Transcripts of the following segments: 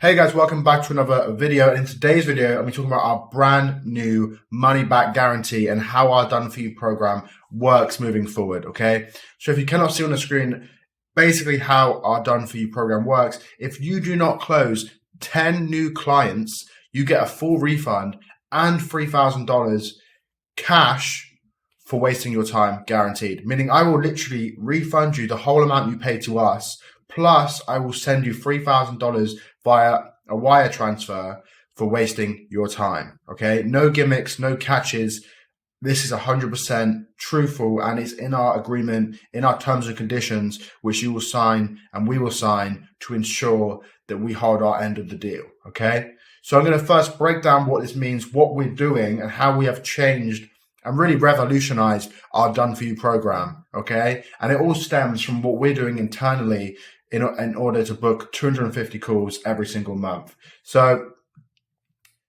Hey guys, welcome back to another video. In today's video, I'm talking about our brand new money back guarantee and how our Done For You program works moving forward, okay? So if you cannot see on the screen, basically how our Done For You program works, if you do not close 10 new clients, you get a full refund and $3,000 cash for wasting your time, guaranteed. Meaning I will literally refund you the whole amount you pay to us, plus I will send you $3,000 via a wire transfer for wasting your time. Okay, no gimmicks, no catches. This is 100% truthful, and it's in our agreement, in our terms and conditions, which you will sign and we will sign to ensure that we hold our end of the deal. Okay, so I'm going to first break down what this means, what we're doing, and how we have changed and really revolutionized our Done For You program. Okay, and it all stems from what we're doing internally in order to book 250 calls every single month. So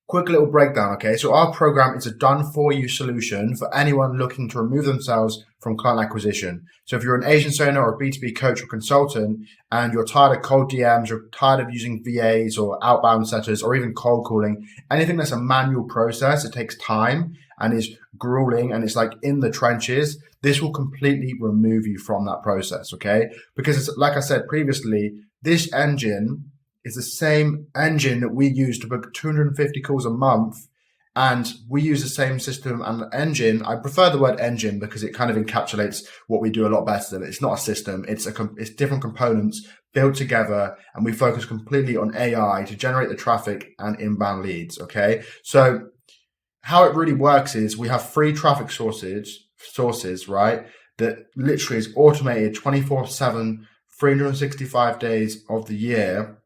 quick little breakdown, okay? So our program is a done-for-you solution for anyone looking to remove themselves from client acquisition. So if you're an agency owner or a B2B coach or consultant and you're tired of cold DMs, you're tired of using VAs or outbound setters or even cold calling, anything that's a manual process, it takes time and is grueling and it's like in the trenches, this will completely remove you from that process, okay? Because it's, like I said previously, this engine is the same engine that we use to book 250 calls a month, and we use the same system and engine. I prefer the word engine because it kind of encapsulates what we do a lot better than it. It's not a system, it's different components built together, and we focus completely on AI to generate the traffic and inbound leads, okay? So how it really works is we have free traffic sources, right? That literally is automated 24/7, 365 days of the year.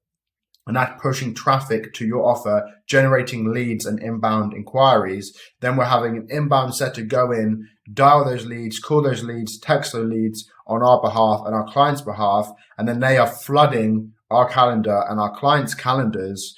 And that's pushing traffic to your offer, generating leads and inbound inquiries. Then we're having an inbound setter go in, dial those leads, call those leads, text those leads on our behalf and our client's behalf. And then they are flooding our calendar and our clients' calendars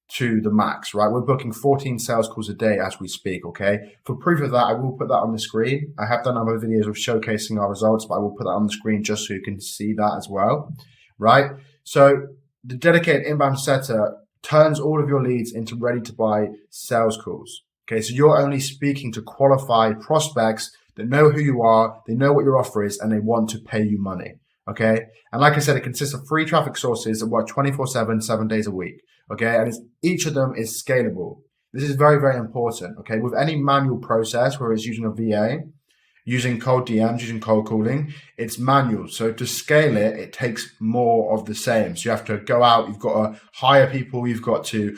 to the max, right? We're booking 14 sales calls a day as we speak, okay? For proof of that, I will put that on the screen. I have done other videos of showcasing our results, but I will put that on the screen just so you can see that as well, right? So the dedicated inbound setter turns all of your leads into ready to buy sales calls. Okay, so you're only speaking to qualified prospects that know who you are, they know what your offer is, and they want to pay you money. Okay, and like I said, it consists of free traffic sources that work 24/7, 7 days a week. Okay, and each of them is scalable. This is very, very important. Okay, with any manual process where it's using a VA, using cold DMs, using cold calling, it's manual. So to scale it, it takes more of the same. So you have to go out, you've got to hire people, you've got to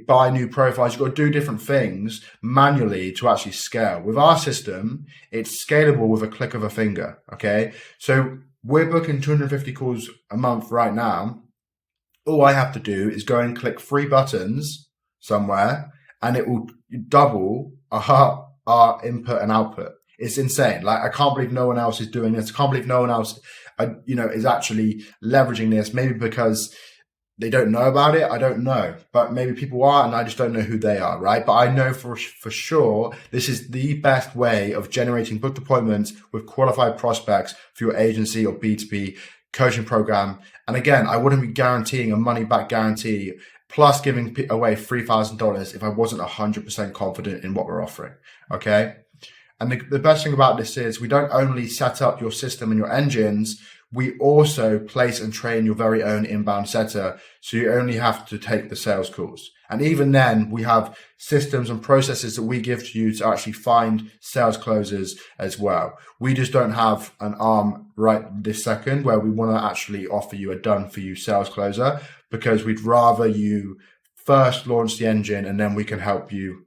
buy new profiles, you've got to do different things manually to actually scale. With our system, it's scalable with a click of a finger, okay? So we're booking 250 calls a month right now. All I have to do is go and click 3 buttons somewhere and it will double our input and output. It's insane. Like, I can't believe no one else is doing this. I can't believe no one else, is actually leveraging this. Maybe because they don't know about it. I don't know, but maybe people are, and I just don't know who they are, right? But I know for sure this is the best way of generating booked appointments with qualified prospects for your agency or B2B coaching program. And again, I wouldn't be guaranteeing a money back guarantee plus giving away $3,000 if I wasn't 100% confident in what we're offering. Okay. And the best thing about this is we don't only set up your system and your engines, we also place and train your very own inbound setter. So you only have to take the sales calls. And even then, we have systems and processes that we give to you to actually find sales closers as well. We just don't have an arm right this second where we want to actually offer you a done for you sales closer, because we'd rather you first launch the engine and then we can help you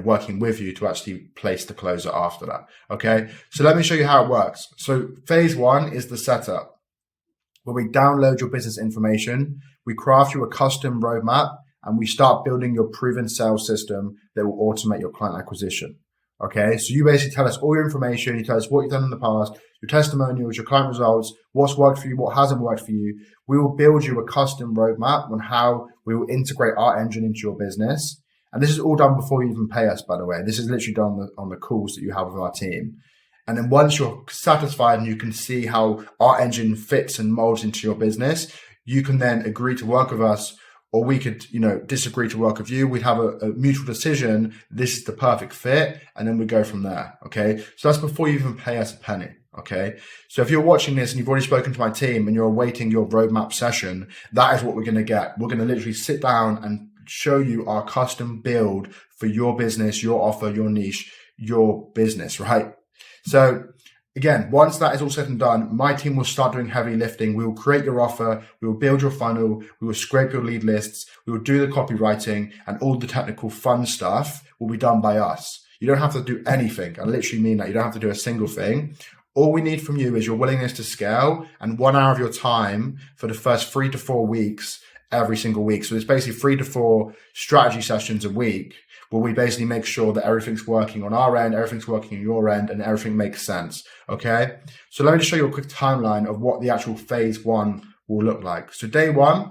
working with you to actually place the closer after that. Okay, so let me show you how it works. So phase 1 is the setup, where we download your business information, we craft you a custom roadmap, and we start building your proven sales system that will automate your client acquisition. Okay, so you basically tell us all your information, you tell us what you've done in the past, your testimonials, your client results, what's worked for you, what hasn't worked for you. We will build you a custom roadmap on how we will integrate our engine into your business. And this is all done before you even pay us, by the way. This is literally done on the calls that you have with our team. And then once you're satisfied and you can see how our engine fits and molds into your business, you can then agree to work with us or we could, disagree to work with you. We'd have a mutual decision. This is the perfect fit. And then we go from there. Okay. So that's before you even pay us a penny. Okay. So if you're watching this and you've already spoken to my team and you're awaiting your roadmap session, that is what we're going to get. We're going to literally sit down and show you our custom build for your business, your offer, your niche, your business, right? So again, once that is all said and done, my team will start doing heavy lifting. We will create your offer. We will build your funnel. We will scrape your lead lists. We will do the copywriting, and all the technical fun stuff will be done by us. You don't have to do anything. I literally mean that. You don't have to do a single thing. All we need from you is your willingness to scale and 1 hour of your time for the first 3 to 4 weeks every single week. So it's basically 3 to 4 strategy sessions a week where we basically make sure that everything's working on our end, everything's working on your end, and everything makes sense. Okay. So let me just show you a quick timeline of what the actual phase 1 will look like. So day 1,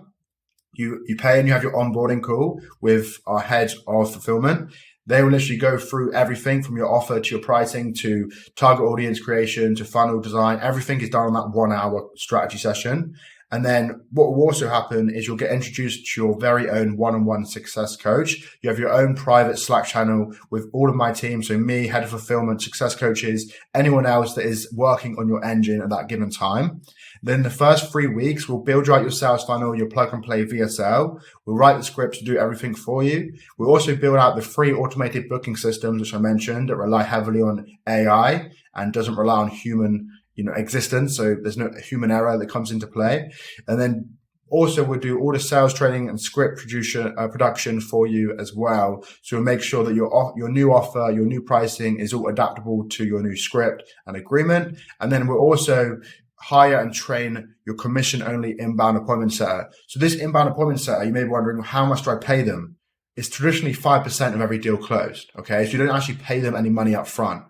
you pay and you have your onboarding call with our head of fulfillment. They will literally go through everything from your offer to your pricing to target audience creation to funnel design. Everything is done on that 1 hour strategy session. And then what will also happen is you'll get introduced to your very own one-on-one success coach. You have your own private Slack channel with all of my team. So me, head of fulfillment, success coaches, anyone else that is working on your engine at that given time. Then the first 3 weeks, we'll build you out your sales funnel, your plug and play VSL. We'll write the scripts to do everything for you. We'll also build out the free automated booking systems, which I mentioned, that rely heavily on AI and doesn't rely on human existence. So there's no human error that comes into play. And then also we'll do all the sales training and script production for you as well. So we'll make sure that your new offer, your new pricing is all adaptable to your new script and agreement. And then we'll also hire and train your commission only inbound appointment setter. So this inbound appointment setter, you may be wondering, how much do I pay them? It's traditionally 5% of every deal closed. Okay. So you don't actually pay them any money up front.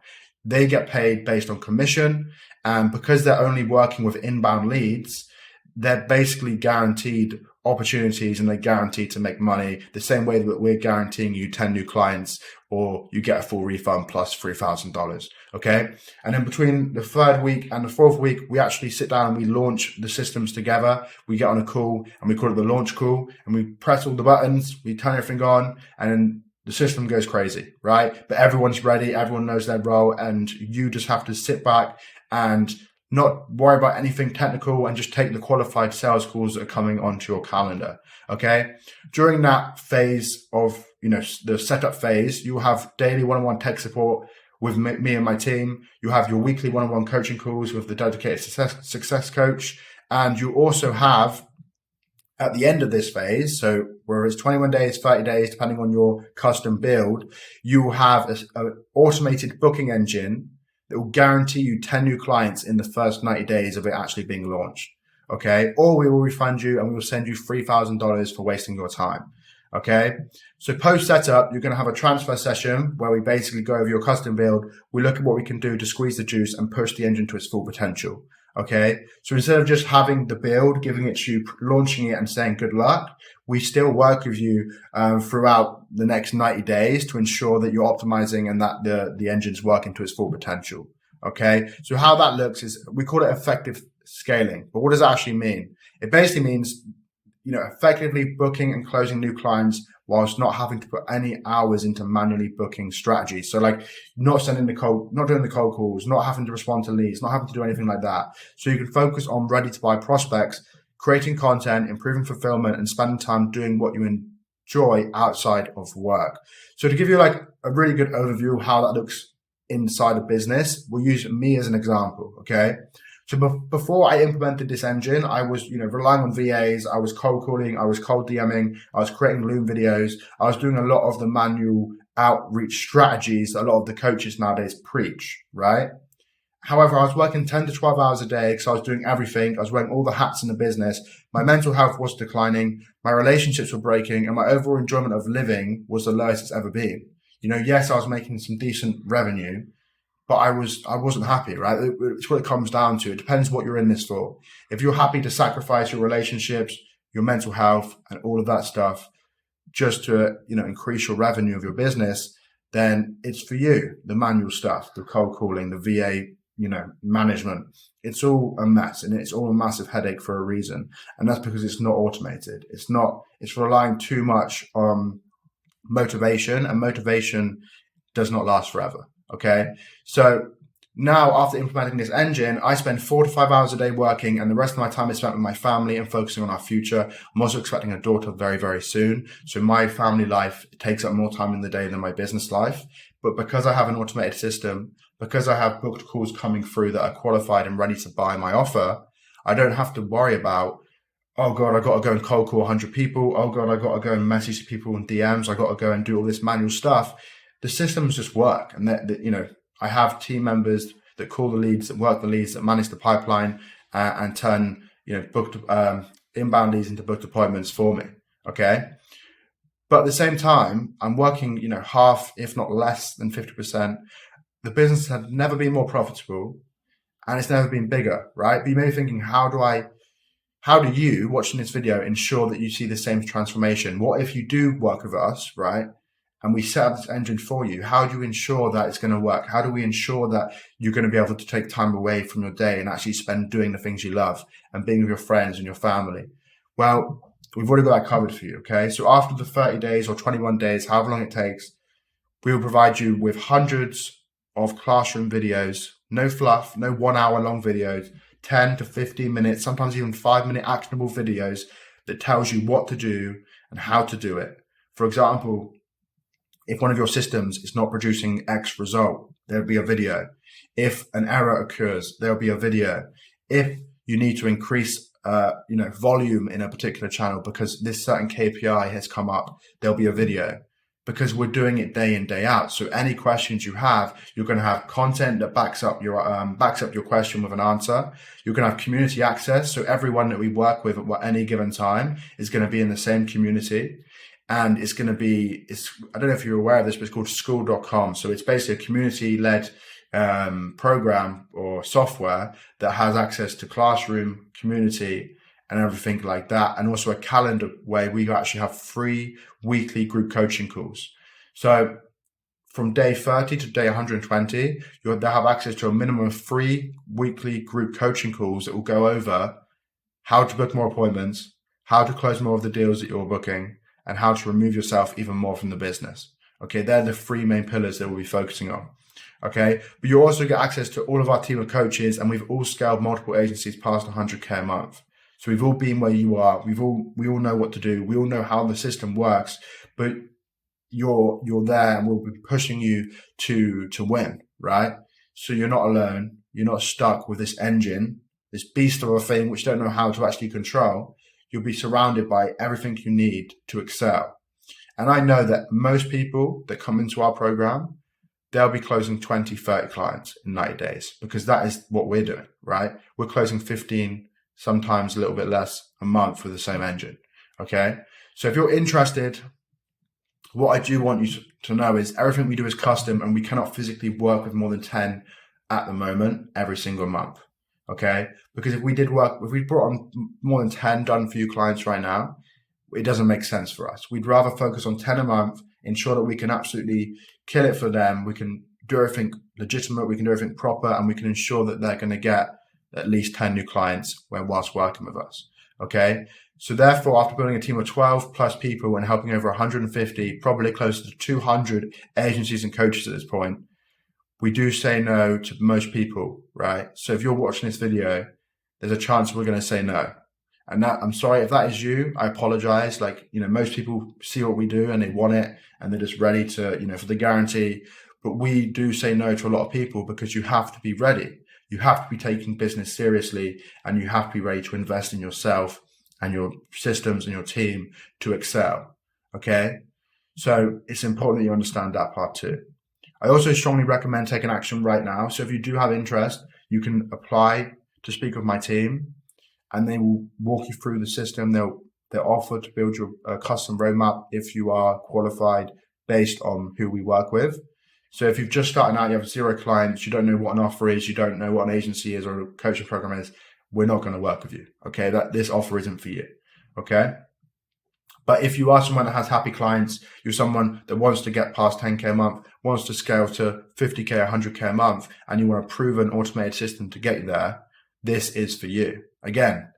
They get paid based on commission. And because they're only working with inbound leads, they're basically guaranteed opportunities and they're guaranteed to make money the same way that we're guaranteeing you 10 new clients or you get a full refund plus $3,000. Okay. And then between the 3rd week and the 4th week, we actually sit down and we launch the systems together. We get on a call and we call it the launch call and we press all the buttons, we turn everything on, and then the system goes crazy, right? But everyone's ready. Everyone knows their role, and you just have to sit back and not worry about anything technical and just take the qualified sales calls that are coming onto your calendar. Okay. During that phase of, the setup phase, you will have daily one-on-one tech support with me and my team. You have your weekly one-on-one coaching calls with the dedicated success coach. And you also have, at the end of this phase, so whether it's 21 days, 30 days, depending on your custom build, you will have an automated booking engine that will guarantee you 10 new clients in the first 90 days of it actually being launched. Okay. Or we will refund you and we will send you $3,000 for wasting your time. Okay. So post setup, you're going to have a transfer session where we basically go over your custom build. We look at what we can do to squeeze the juice and push the engine to its full potential. Okay. So instead of just having the build, giving it to you, launching it and saying good luck, we still work with you throughout the next 90 days to ensure that you're optimizing and that the engine's working to its full potential. Okay. So how that looks is we call it effective scaling. But what does that actually mean? It basically means, effectively booking and closing new clients whilst not having to put any hours into manually booking strategies. So like not doing the cold calls, not having to respond to leads, not having to do anything like that. So you can focus on ready to buy prospects, creating content, improving fulfillment, and spending time doing what you enjoy outside of work. So to give you like a really good overview of how that looks inside a business, we'll use me as an example. Okay. So before I implemented this engine, I was, relying on VAs. I was cold calling. I was cold DMing. I was creating Loom videos. I was doing a lot of the manual outreach strategies that a lot of the coaches nowadays preach, right? However, I was working 10 to 12 hours a day because I was doing everything. I was wearing all the hats in the business. My mental health was declining. My relationships were breaking, and my overall enjoyment of living was the lowest it's ever been. Yes, I was making some decent revenue, but I wasn't happy, right? It's what it comes down to. It depends what you're in this for. If you're happy to sacrifice your relationships, your mental health, and all of that stuff just to, increase your revenue of your business, then it's for you. The manual stuff, the cold calling, the VA, management. It's all a mess, and it's all a massive headache for a reason. And that's because it's not automated. It's relying too much on motivation, and motivation does not last forever. Okay. So now, after implementing this engine, I spend 4 to 5 hours a day working, and the rest of my time is spent with my family and focusing on our future. I'm also expecting a daughter very, very soon. So my family life takes up more time in the day than my business life. But because I have an automated system, because I have booked calls coming through that are qualified and ready to buy my offer, I don't have to worry about, oh God, I got to go and cold call 100 people. Oh God, I got to go and message people in DMs. I got to go and do all this manual stuff. The systems just work. And I have team members that call the leads, that work the leads, that manage the pipeline, and turn booked inbound leads into booked appointments for me. Okay, but at the same time, I'm working half, if not less than 50%. The business had never been more profitable, and it's never been bigger. Right? But you may be thinking, how do you watching this video ensure that you see the same transformation? What if you do work with us, right? And we set up this engine for you? How do you ensure that it's going to work? How do we ensure that you're going to be able to take time away from your day and actually spend doing the things you love and being with your friends and your family? Well, we've already got that covered for you, okay? So after the 30 days or 21 days, however long it takes, we will provide you with hundreds of classroom videos, no fluff, no 1 hour long videos, 10 to 15 minutes, sometimes even 5-minute actionable videos that tells you what to do and how to do it. For example, if one of your systems is not producing X result, there'll be a video. If an error occurs, there'll be a video. If you need to increase, volume in a particular channel because this certain KPI has come up, there'll be a video. Because we're doing it day in, day out. So any questions you have, you're going to have content that backs up your question with an answer. You're going to have community access. So everyone that we work with at any given time is going to be in the same community. And it's going to be, I don't know if you're aware of this, but it's called Skool.com. So it's basically a community-led program or software that has access to classroom, community, and everything like that. And also a calendar where we actually have free weekly group coaching calls. So from day 30 to day 120, they'll have access to a minimum of 3 weekly group coaching calls that will go over how to book more appointments, how to close more of the deals that you're booking, and how to remove yourself even more from the business. Okay, they're the 3 main pillars that we'll be focusing on. Okay, but you also get access to all of our team of coaches, and we've all scaled multiple agencies past 100K a month. So we've all been where you are. We all know what to do. We all know how the system works, but you're there, and we'll be pushing you to win, right? So you're not alone. You're not stuck with this engine, this beast of a thing which you don't know how to actually control. You'll be surrounded by everything you need to excel. And I know that most people that come into our program, they'll be closing 20, 30 clients in 90 days because that is what we're doing, right? We're closing 15, sometimes a little bit less a month with the same engine, okay? So if you're interested, what I do want you to know is everything we do is custom, and we cannot physically work with more than 10 at the moment every single month. Okay, because if we brought on more than 10 done for you clients right now, it doesn't make sense for us. We'd rather focus on 10 a month, ensure that we can absolutely kill it for them. We can do everything legitimate, we can do everything proper, and we can ensure that they're going to get at least 10 new clients whilst working with us. Okay, so therefore, after building a team of 12 plus people and helping over 150, probably close to 200 agencies and coaches at this point, we do say no to most people, right? So if you're watching this video, there's a chance we're going to say no. And that, I'm sorry if that is you, I apologize. Most people see what we do and they want it and they're just ready to, for the guarantee. But we do say no to a lot of people because you have to be ready. You have to be taking business seriously, and you have to be ready to invest in yourself and your systems and your team to excel. Okay. So it's important that you understand that part too. I also strongly recommend taking action right now. So if you do have interest, you can apply to speak with my team, and they will walk you through the system. They'll offer to build your custom roadmap if you are qualified based on who we work with. So if you've just started out, you have 0 clients, you don't know what an offer is, you don't know what an agency is or a coaching program is, we're not going to work with you. Okay, this offer isn't for you. Okay. But if you are someone that has happy clients, you're someone that wants to get past 10K a month, wants to scale to 50K, 100K a month, and you want a proven automated system to get you there, this is for you. Again,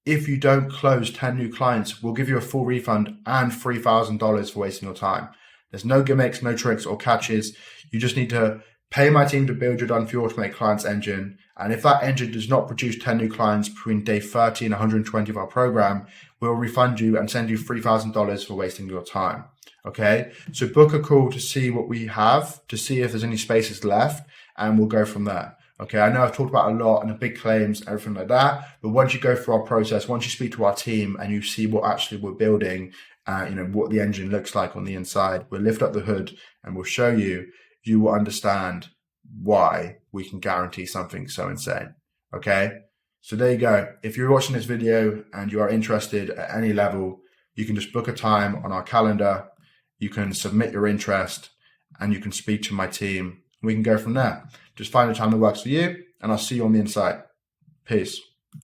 if you don't close 10 new clients, we'll give you a full refund and $3,000 for wasting your time. There's no gimmicks, no tricks or catches. You just need to pay my team to build your Done For You Automated Clients engine. And if that engine does not produce 10 new clients between day 30 and 120 of our program, we'll refund you and send you $3,000 for wasting your time. Okay, so book a call to see what we have, to see if there's any spaces left, and we'll go from there. Okay, I know I've talked about a lot and the big claims, everything like that, but once you go through our process, once you speak to our team and you see what actually we're building, what the engine looks like on the inside, we'll lift up the hood and we'll show you, you will understand why we can guarantee something so insane. Okay, so there you go. If you're watching this video and you are interested at any level, you can just book a time on our calendar, you can submit your interest, and you can speak to my team. We can go from there. Just find a time that works for you, and I'll see you on the inside. Peace.